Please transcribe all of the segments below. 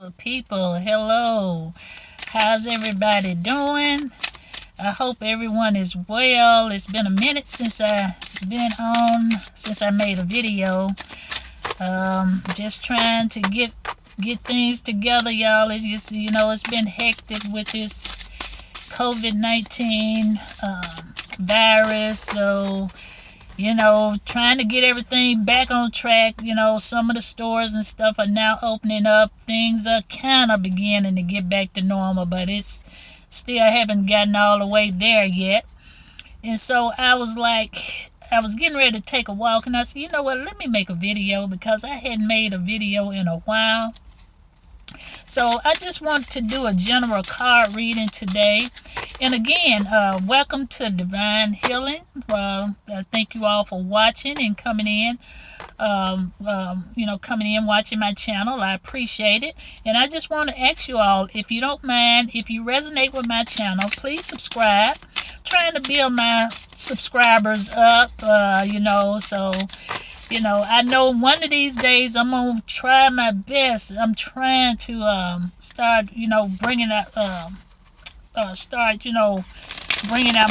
beautiful people. Hello. How's everybody doing? I hope everyone is well. It's been a minute since I made a video. Just trying to get things together, y'all. It's just, it's been hectic with this COVID-19 virus. So, trying to get everything back on track. Some of the stores and stuff are now opening up. Things are kind of beginning to get back to normal, but it's still haven't gotten all the way there yet. And so I was getting ready to take a walk, and I said, you know what, let me make a video, because I hadn't made a video in a while. So I just want to do a general card reading today. And again, welcome to Divine Healing. Thank you all for watching and coming in. Watching my channel. I appreciate it. And I just want to ask you all, if you don't mind, if you resonate with my channel, please subscribe. Trying to build my subscribers up, so I know one of these days I'm gonna try my best. I'm trying to start bringing out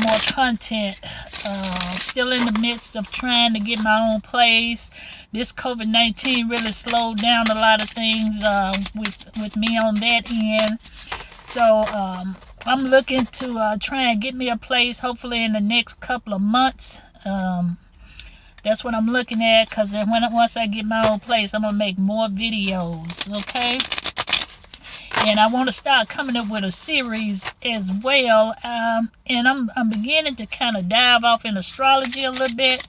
more content. Still in the midst of trying to get my own place. This COVID-19 really slowed down a lot of things with me on that end. So I'm looking to try and get me a place, hopefully in the next couple of months. That's what I'm looking at, because once I get my own place, I'm going to make more videos, okay? And I want to start coming up with a series as well. And I'm beginning to kind of dive off in astrology a little bit.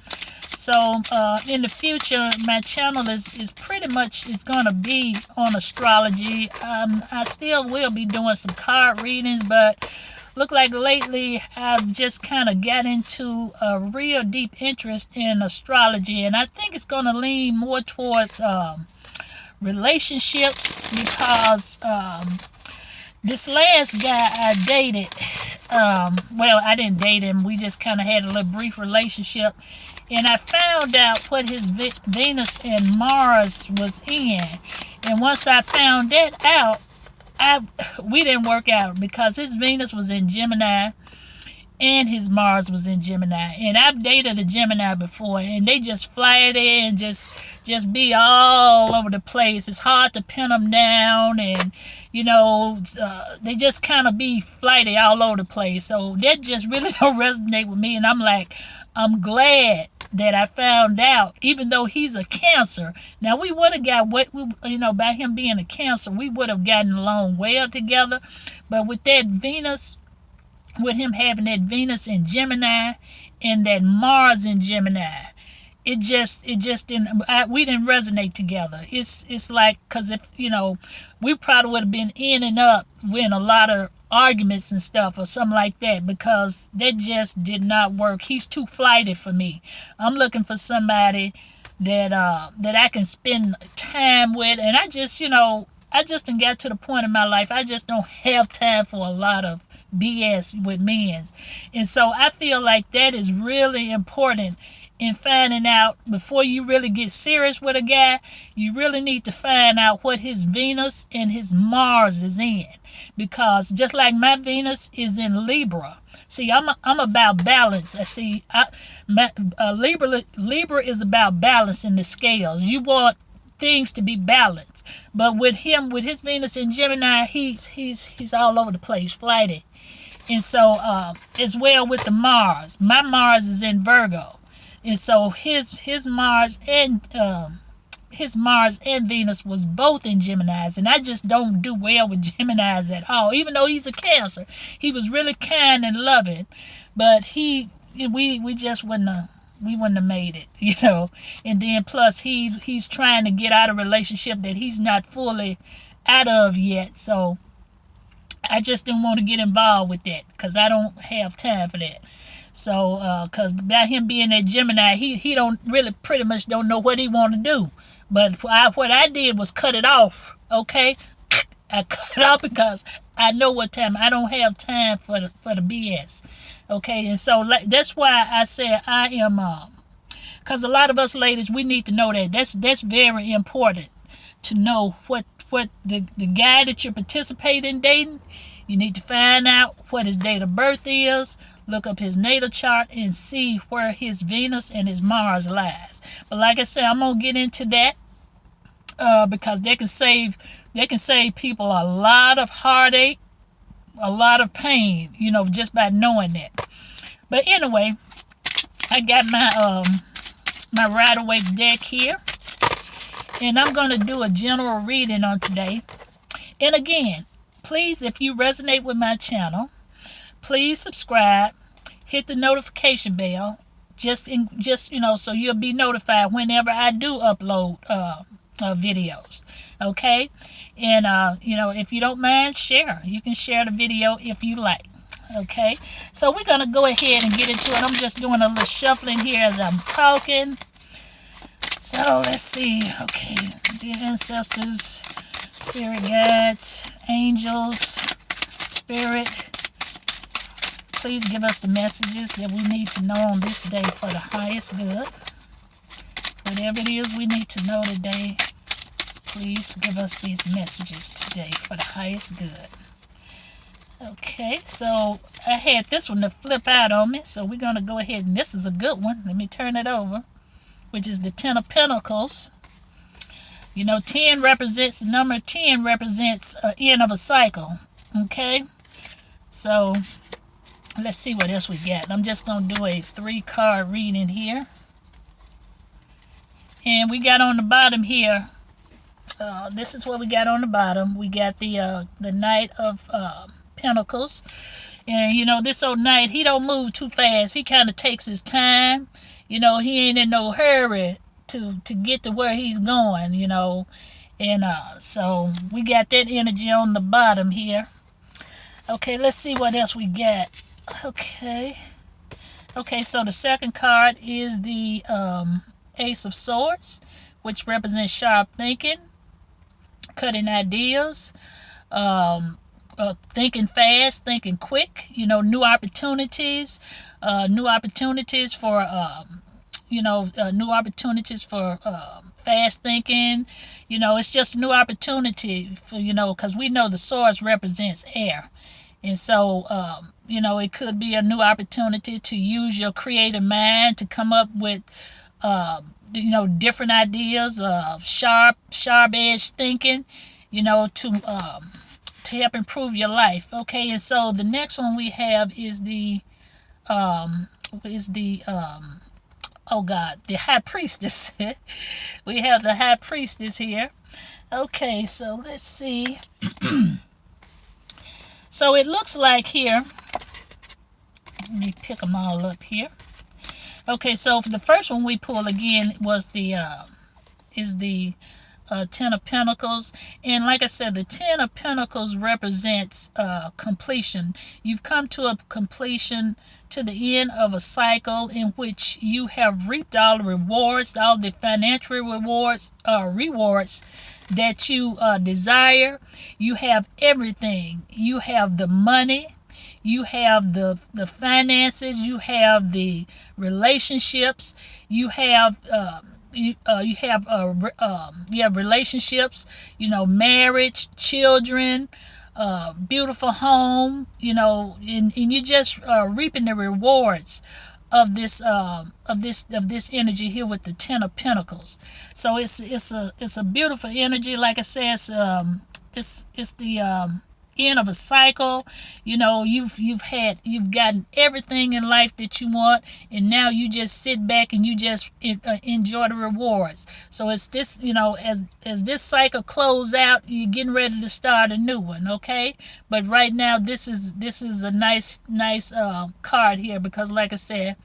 So in the future, my channel is pretty much going to be on astrology. I still will be doing some card readings, but look like lately I've just kind of got into a real deep interest in astrology, and I think it's going to lean more towards relationships, because this last guy I dated, I didn't date him, we just kind of had a little brief relationship, and I found out what his Venus and Mars was in. And once I found that out, we didn't work out, because his Venus was in Gemini and his Mars was in Gemini. And I've dated a Gemini before, and they just fly there and just be all over the place. It's hard to pin them down, and they just kind of be flighty all over the place. So that just really don't resonate with me. And I'm glad that I found out, even though he's a Cancer. Now, we would have got by him being a Cancer, we would have gotten along well together. But with that Venus, with him having that Venus in Gemini and that Mars in Gemini, it just didn't, we didn't resonate together. It's like, because if we probably would have been in and up with a lot of arguments and stuff or something like that, because that just did not work. He's too flighty for me. I'm looking for somebody that I can spend time with, and I just done got to the point in my life, I just don't have time for a lot of BS with men. And so I feel like that is really important in finding out, before you really get serious with a guy, you really need to find out what his Venus and his Mars is in. Because just like my Venus is in Libra, see, I'm about balance. Libra is about balancing the scales. You want things to be balanced. But with him, with his Venus in Gemini, he's all over the place, flighty. And so as well with the Mars. My Mars is in Virgo. And so his Mars and Venus was both in Geminis, and I just don't do well with Geminis at all. Even though he's a Cancer, he was really kind and loving, but we just wouldn't have made it, And then plus he's trying to get out of a relationship that he's not fully out of yet. So I just didn't want to get involved with that, because I don't have time for that. So, because by him being a Gemini, he don't really pretty much don't know what he want to do. But what I did was cut it off, okay? I cut it off because I know what time. I don't have time for the BS, okay? And so that's why I said I am, because a lot of us ladies, we need to know that. That's very important, to know what what the guy that you're participating in dating, you need to find out what his date of birth is, look up his natal chart, and see where his Venus and his Mars lies. But like I said, I'm gonna get into that because they can save people a lot of heartache, a lot of pain, just by knowing that. But anyway, I got my Rider-Waite deck here, and I'm gonna do a general reading on today. And again, please, if you resonate with my channel, please subscribe, hit the notification bell, just so you'll be notified whenever I do upload videos. Okay, and if you don't mind, share. You can share the video if you like. Okay, so we're gonna go ahead and get into it. I'm just doing a little shuffling here as I'm talking. So let's see. Okay, dear ancestors, spirit guides, angels, spirit, please give us the messages that we need to know on this day for the highest good. Whatever it is we need to know today, please give us these messages today for the highest good. Okay, so I had this one to flip out on me, so we're going to go ahead, and this is a good one. Let me turn it over, which is the Ten of Pentacles. 10 represents, the number 10 represents an end of a cycle. Okay, so let's see what else we got. I'm just going to do a 3-card reading here. And we got on the bottom here, this is what we got on the bottom. We got the Knight of Pentacles. And, this old knight, he don't move too fast. He kind of takes his time. He ain't in no hurry to get to where he's going, And so we got that energy on the bottom here. Okay, let's see what else we got. Okay, so the second card is the Ace of Swords, which represents sharp thinking, cutting ideas, thinking fast, thinking quick, new opportunities for new opportunities for fast thinking. It's just a new opportunity for, because we know the swords represents air. And so, it could be a new opportunity to use your creative mind to come up with, different ideas, sharp edge thinking, to help improve your life. Okay, and so the next one we have is the the High Priestess. We have the High Priestess here. Okay, so let's see. So it looks like here, let me pick them all up here. Okay, so for the first one we pulled again was the Ten of Pentacles. And like I said, the Ten of Pentacles represents completion. You've come to a completion, to the end of a cycle in which you have reaped all the rewards, all the financial rewards that you desire. You have everything. You have the money. You have the finances. You have the relationships. You have relationships, marriage, children, beautiful home, and you just reaping the rewards of this energy here with the Ten of Pentacles. So it's a beautiful energy. Like I said, it's the end of a cycle. You've gotten everything in life that you want, and now you just sit back and you just enjoy the rewards. So it's this, as this cycle closes out, you're getting ready to start a new one. Okay, but right now this is a nice card here, because like I said,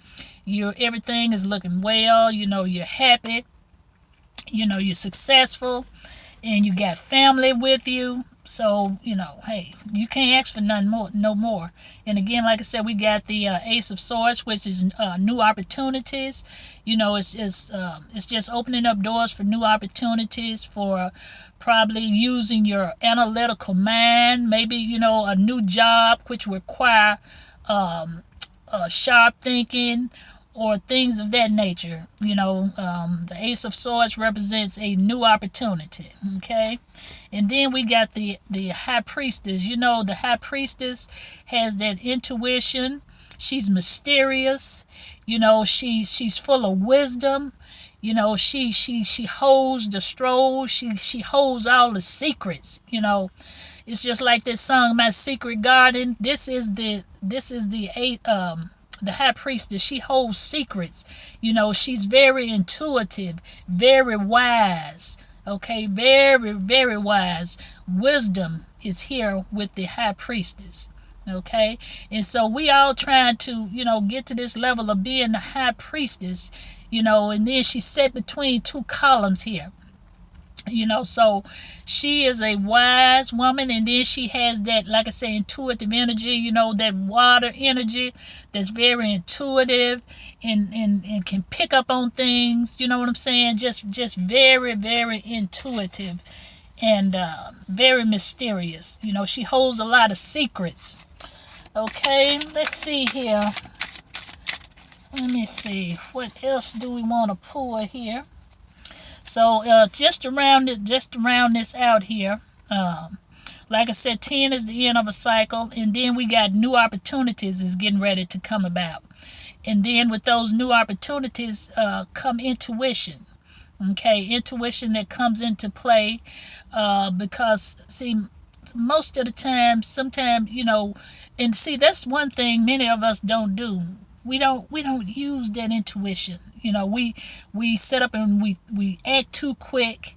everything is looking well. You're happy, you're successful, and you got family with you. So, hey, you can't ask for no more. And again, like I said, we got the Ace of Swords, which is new opportunities. It's just opening up doors for new opportunities, for probably using your analytical mind. Maybe, a new job which require sharp thinking, or things of that nature. The Ace of Swords represents a new opportunity. Okay, And then we got the High Priestess. You know, the High Priestess has that intuition. She's mysterious. You know, she's full of wisdom. You know, she holds the scroll. She holds all the secrets. You know, it's just like that song, My Secret Garden. The High Priestess. She holds secrets. You know, she's very intuitive, very wise. Okay, very, very wise. Wisdom is here with the High Priestess. Okay, and so we all trying to, you know, get to this level of being the High Priestess, you know, and then she's set between two columns here. You know, so she is a wise woman, and then she has that, like I say, intuitive energy, you know, that water energy that's very intuitive and can pick up on things, you know what I'm saying? Just very, very intuitive and very mysterious. You know, she holds a lot of secrets. Okay, let's see here. Let me see. What else do we want to pull here? So just around this out here, like I said, 10 is the end of a cycle, and then we got new opportunities is getting ready to come about. And then with those new opportunities come intuition. Okay, intuition that comes into play because, see, most of the time, sometimes, you know, and see, that's one thing many of us don't do. We don't use that intuition. You know, we set up and we act too quick,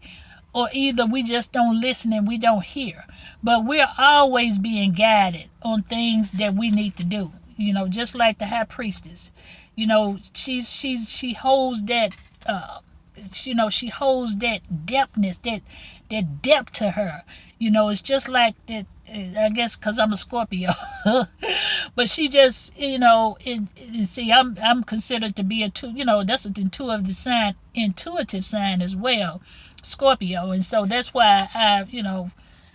or either we just don't listen and we don't hear. But we're always being guided on things that we need to do. You know, just like the High Priestess. You know, she holds that you know, she holds that depthness, that depth to her. You know, it's just like that. I guess because I'm a Scorpio, but she just, you know, see, I'm considered to be you know, that's an intuitive sign as well, Scorpio, and so that's why you know,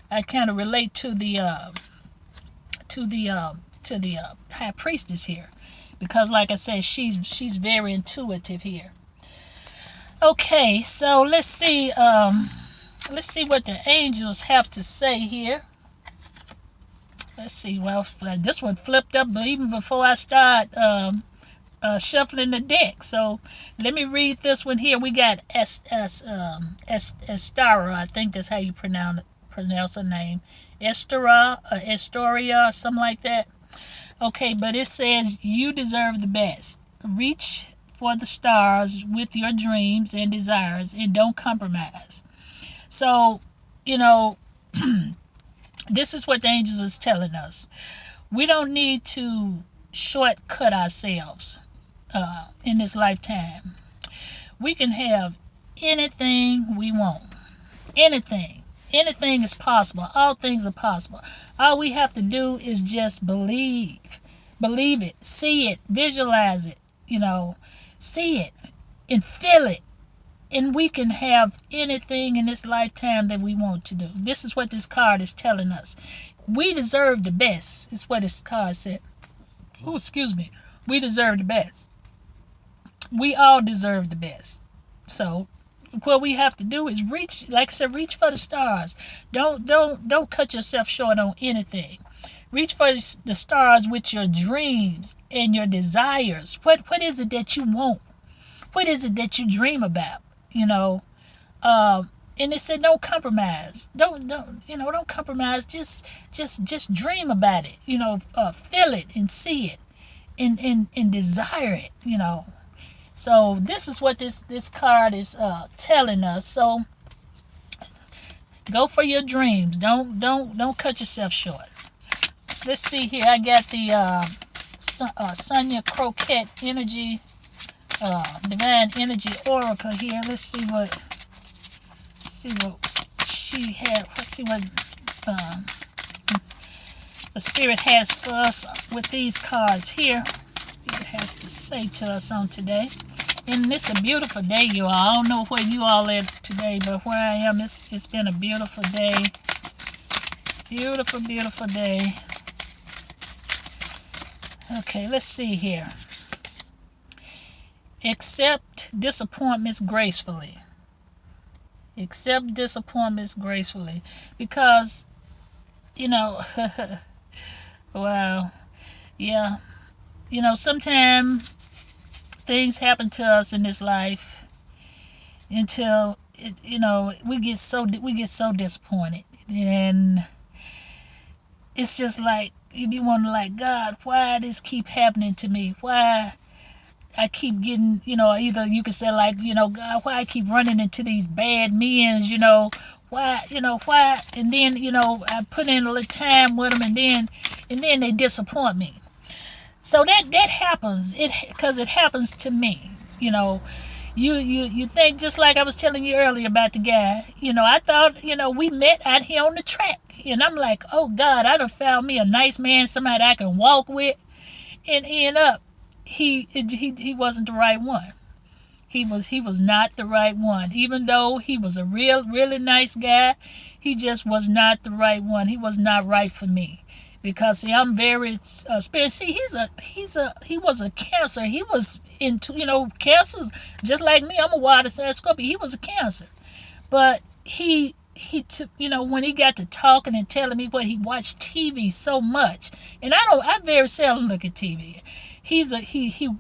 I kind of relate to the High Priestess here, because like I said, she's very intuitive here. Okay, so let's see what the angels have to say here. Let's see. Well, this one flipped up even before I start shuffling the deck. So let me read this one here. We got Estara. I think that's how you pronounce her name. Estara, Estoria, or something like that. Okay, but it says you deserve the best. Reach for the stars with your dreams and desires, and don't compromise. So, you know. This is what the angels is telling us. We don't need to shortcut ourselves in this lifetime. We can have anything we want. Anything. Anything is possible. All things are possible. All we have to do is just believe. Believe it. See it. Visualize it. You know, see it and feel it. And we can have anything in this lifetime that we want to do. This is what this card is telling us. We deserve the best, is what this card said. Oh, excuse me. We deserve the best. We all deserve the best. So what we have to do is reach, like I said, reach for the stars. Don't cut yourself short on anything. Reach for the stars with your dreams and your desires. What is it that you want? What is it that you dream about? You know, and they said don't compromise. Don't compromise. Just dream about it. You know, feel it and see it, and desire it. You know, so this is what this card is telling us. So go for your dreams. Don't cut yourself short. Let's see here. I got the Sonia Croquette energy. Divine Energy Oracle here. Let's see what she had. Let's see what the Spirit has for us with these cards here. Spirit has to say to us on today. And it's a beautiful day, you all. I don't know where you all at today, but where I am, it's been a beautiful day. Beautiful, beautiful day. Okay, let's see here. Accept disappointments gracefully. Accept disappointments gracefully. Because, you know, wow, yeah. Sometimes things happen to us in this life until we get so disappointed, and it's just like you be wondering, like, God, why this keep happening to me? Why I keep getting, either you could say, like, God, why I keep running into these bad men, why, and then, I put in a little time with them, and then they disappoint me. So that happens, because it happens to me. You think, just like I was telling you earlier about the guy. I thought, we met out here on the track, and I'm like, oh God, I done found me a nice man, somebody I can walk with, and end up he wasn't the right one. He was not the right one. Even though he was a really nice guy, he just was not the right one. He was not right for me. Because, see, I'm very spiritual. See, he was a Cancer. He was into, Cancers just like me. I'm a water sign Scorpio. He was a Cancer, but he took, when he got to talking and telling me what he watched TV so much, and I very seldom look at TV. He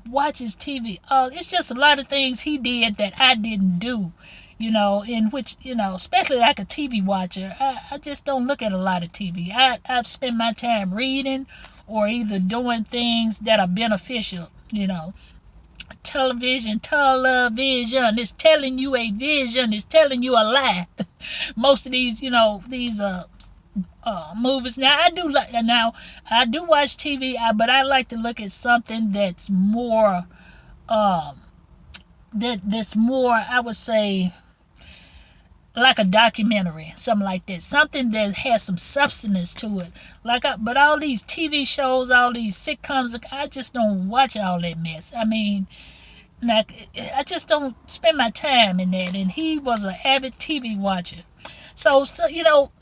watches TV. It's just a lot of things he did that I didn't do, in which, especially like a TV watcher, I just don't look at a lot of TV. I spend my time reading or either doing things that are beneficial, television is telling you a vision, is telling you a lie. Most of these, movies. Now I do watch TV, but I like to look at something that's more, that's more, I would say, like a documentary, something like that, something that has some substance to it. But all these TV shows, all these sitcoms, I just don't watch all that mess. I mean, like, I just don't spend my time in that. And he was an avid TV watcher. So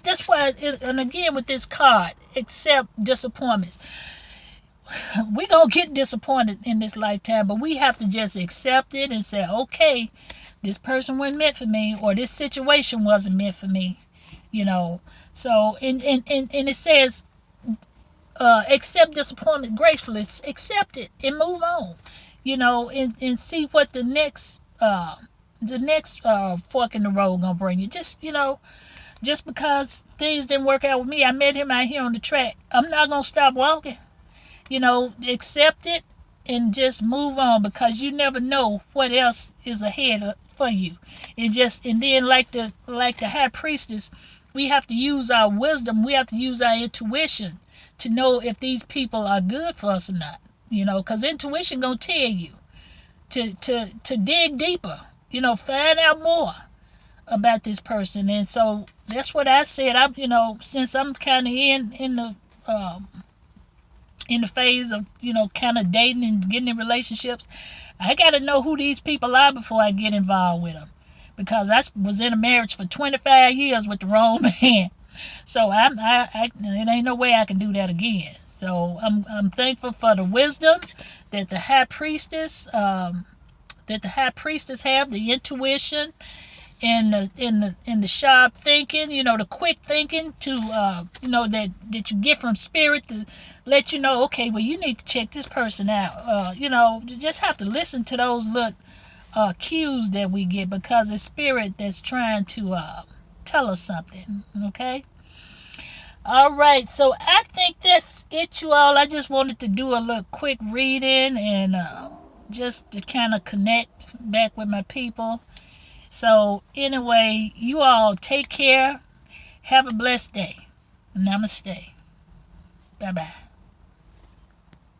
that's why, and again with this card, accept disappointments. We gonna get disappointed in this lifetime, but we have to just accept it and say, okay, this person wasn't meant for me, or this situation wasn't meant for me. So and it says, accept disappointment gracefully. Accept it and move on. And see what the next fork in the road gonna bring you. Just because things didn't work out with me, I met him out here on the track. I'm not gonna stop walking. Accept it and just move on, because you never know what else is ahead for you. And then, like the High Priestess, we have to use our wisdom. We have to use our intuition to know if these people are good for us or not. Because intuition gonna tell you to dig deeper. Find out more about this person. And so that's what I said. Since I'm kind of in the phase of kind of dating and getting in relationships, I got to know who these people are before I get involved with them, because I was in a marriage for 25 years with the wrong man. So it ain't no way I can do that again. So I'm thankful for the wisdom that the High Priestess have, the intuition, and the sharp thinking, the quick thinking to that you get from spirit to let you know, okay, well, you need to check this person out. You just have to listen to those little cues that we get, because it's spirit that's trying to tell us something. Okay. All right, so I think that's it, you all. I just wanted to do a little quick reading, and just to kind of connect back with my people. So anyway, you all take care. Have a blessed day. Namaste. Bye-bye.